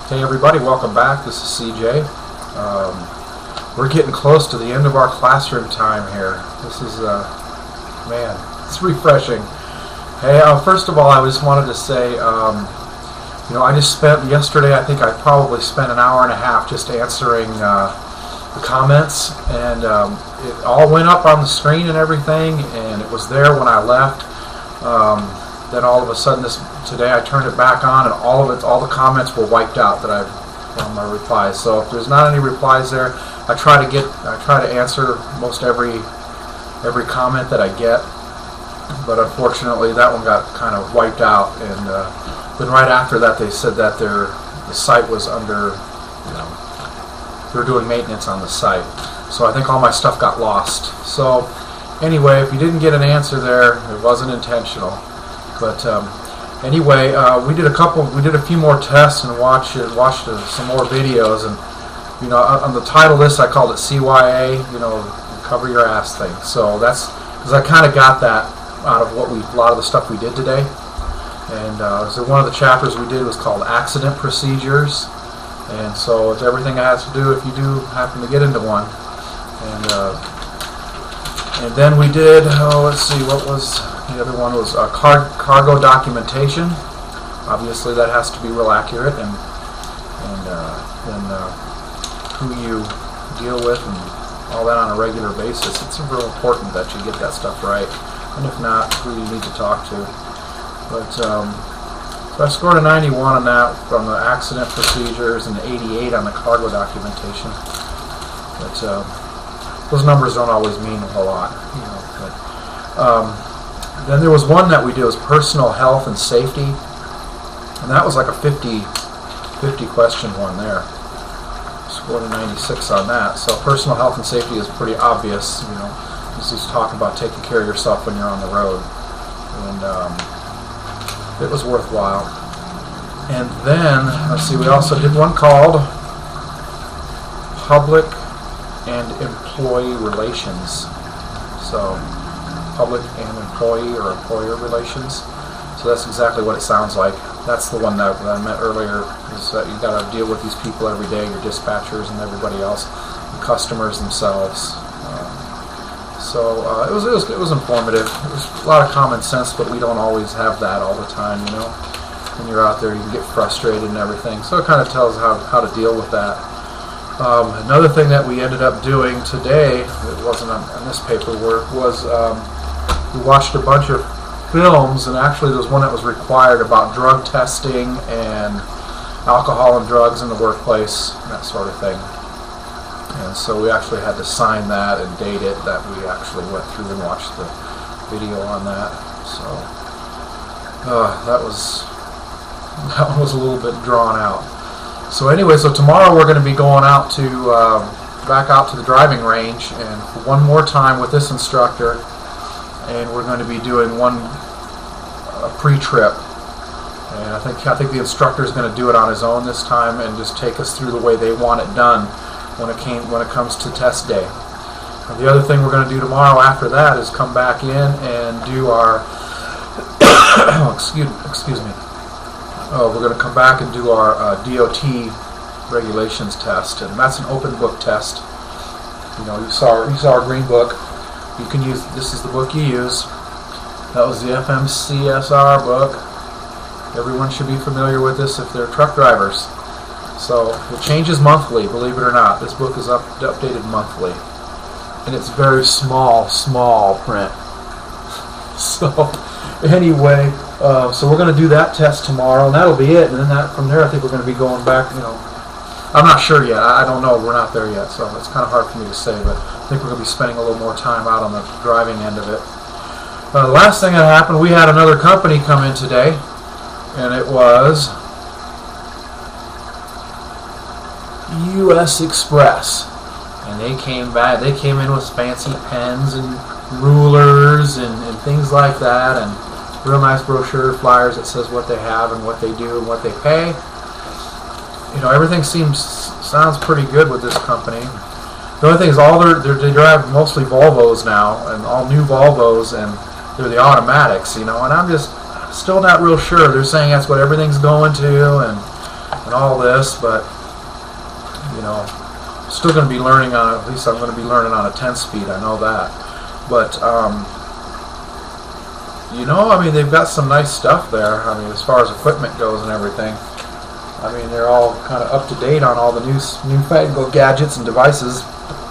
Hey everybody, welcome back. This is CJ. We're getting close to the end of our classroom time here. This is, man, it's refreshing. Hey, first of all, I just wanted to say, I just spent yesterday, I think I probably spent an hour and a half just answering the comments, and it all went up on the screen and everything, and it was there when I left. Then all of a sudden today I turned it back on, and all the comments were wiped out that on my replies. So if there's not any replies there, I try to answer most every comment that I get. But unfortunately, that one got kind of wiped out, and then right after that, they said that the site was under, they were doing maintenance on the site. So I think all my stuff got lost. So anyway, if you didn't get an answer there, it wasn't intentional. But anyway, we did a few more tests and watched some more videos, and on the title list I called it CYA, cover your ass thing. So that's because I kind of got that out of a lot of the stuff we did today. And so one of the chapters we did was called accident procedures, and so it's everything it has to do if you do happen to get into one. And then we did, let's see, what was the other one? Was cargo documentation. Obviously that has to be real accurate, and then who you deal with and all that on a regular basis. It's real important that you get that stuff right, and if not, who you need to talk to. But so I scored a 91 on that from the accident procedures and 88 on the cargo documentation. But those numbers don't always mean a whole lot, then there was one that we did, was personal health and safety, and that was like a 50 question one there. Scored a 96 on that. So personal health and safety is pretty obvious. This is talking about taking care of yourself when you're on the road, and it was worthwhile. And then let's see, we also did one called public and employee relations. So public and employee or employer relations. So that's exactly what it sounds like. That's the one that I meant earlier, is that you got to deal with these people every day, your dispatchers and everybody else, the customers themselves. So it was informative. It was a lot of common sense, but we don't always have that all the time. When you're out there, you can get frustrated and everything. So it kind of tells how to deal with that. Another thing that we ended up doing today, it wasn't on this paperwork, was we watched a bunch of films, and actually there was one that was required about drug testing and alcohol and drugs in the workplace, that sort of thing. And so we actually had to sign that and date it, that we actually went through and watched the video on that. So that one was a little bit drawn out. So anyway, so tomorrow we're going to be going out to back out to the driving range, and one more time with this instructor, and we're going to be doing a pre-trip. And I think the instructor is going to do it on his own this time and just take us through the way they want it done when it comes to test day. And the other thing we're going to do tomorrow after that is come back in and do our excuse me. We're going to come back and do our DOT regulations test, and that's an open book test. You saw our green book. You can use, this is the book you use. That was the FMCSR book. Everyone should be familiar with this if they're truck drivers. So it changes monthly, believe it or not. This book is updated monthly, and it's very small print. So anyway, so we're going to do that test tomorrow, and that'll be it. And then from there, I think we're going to be going back. I'm not sure yet. I don't know. We're not there yet, so it's kind of hard for me to say. But I think we're going to be spending a little more time out on the driving end of it. The last thing that happened, we had another company come in today, and it was U.S. Express, and they came in with fancy pens and rulers and things like that, and real nice brochure flyers that says what they have and what they do and what they pay. Everything sounds pretty good with this company. The only thing is they drive mostly Volvos now, and all new Volvos, and they're the automatics, and I'm just still not real sure. They're saying that's what everything's going to, and and all this, but you know, still going to be learning on, at least I'm going to be learning on a 10-speed, I know that. But you know, I mean, they've got some nice stuff there. I mean, as far as equipment goes and everything, I mean, they're all kind of up to date on all the newfangled gadgets and devices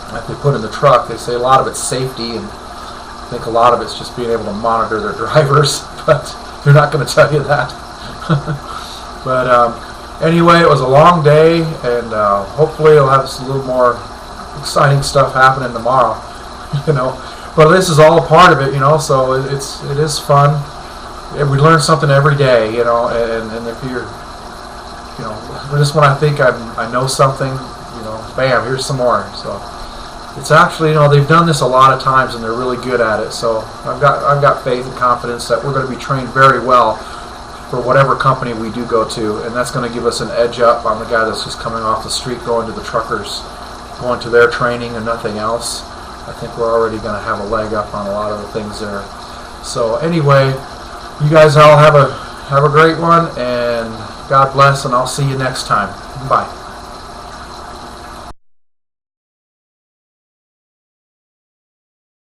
that they put in the truck. They say a lot of it's safety, and I think a lot of it's just being able to monitor their drivers, but they're not going to tell you that. But anyway, it was a long day, and hopefully it'll have a little more exciting stuff happening tomorrow. You know, but this is all a part of it. You know, so it is fun. We learn something every day. You know, and if you're, you know, just when I think I know something, you know, bam, here's some more. So it's actually, you know, they've done this a lot of times and they're really good at it. So I've got faith and confidence that we're going to be trained very well for whatever company we do go to, and that's going to give us an edge up on the guy that's just coming off the street going to the truckers, going to their training and nothing else. I think we're already going to have a leg up on a lot of the things there. So anyway, you guys all have a great one, and God bless, and I'll see you next time. Bye.